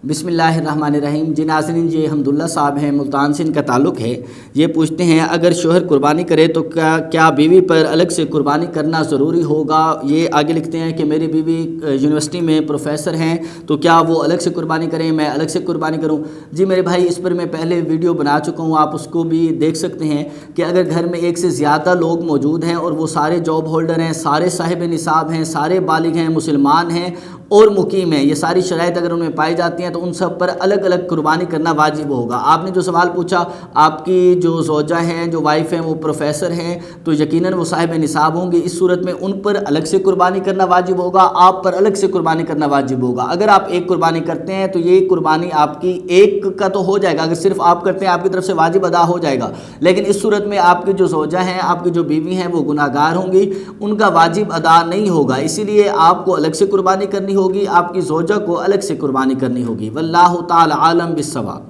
بسم اللہ الرحمن الرحیم۔ جی ناظرین، یہ حمداللہ صاحب ہیں، ملتان سے ان کا تعلق ہے۔ یہ پوچھتے ہیں اگر شوہر قربانی کرے تو کیا بیوی پر الگ سے قربانی کرنا ضروری ہوگا؟ یہ آگے لکھتے ہیں کہ میری بیوی یونیورسٹی میں پروفیسر ہیں تو کیا وہ الگ سے قربانی کریں، میں الگ سے قربانی کروں؟ جی میرے بھائی، اس پر میں پہلے ویڈیو بنا چکا ہوں، آپ اس کو بھی دیکھ سکتے ہیں کہ اگر گھر میں ایک سے زیادہ لوگ موجود ہیں اور وہ سارے جاب ہولڈر ہیں، سارے صاحب نصاب ہیں، سارے بالغ ہیں، مسلمان ہیں اور مقیم ہیں، یہ ساری شرائط اگر ان میں پائی جاتی ہیں تو ان سب پر الگ الگ قربانی کرنا واجب ہوگا۔ آپ نے جو سوال پوچھا، آپ کی جو زوجہ ہیں، جو وائف ہیں، وہ پروفیسر ہیں تو یقیناً وہ صاحب نصاب ہوں گے۔ اس صورت میں ان پر الگ سے قربانی کرنا واجب ہوگا، آپ پر الگ سے قربانی کرنا واجب ہوگا۔ اگر آپ ایک قربانی کرتے ہیں تو یہ قربانی آپ کی ایک کا تو ہو جائے گا، اگر صرف آپ کرتے ہیں آپ کی طرف سے واجب ادا ہو جائے گا، لیکن اس صورت میں آپ کی جو زوجہ ہیں، آپ کی جو بیوی ہیں، وہ گناہ گار ہوں گی، ان کا واجب ادا نہیں ہوگا۔ اسی لیے آپ کو الگ سے قربانی کرنی ہوگی، آپ کی زوجہ کو الگ سے قربانی کرنی ہوگی۔ واللہ تعالی عالم بالصواب۔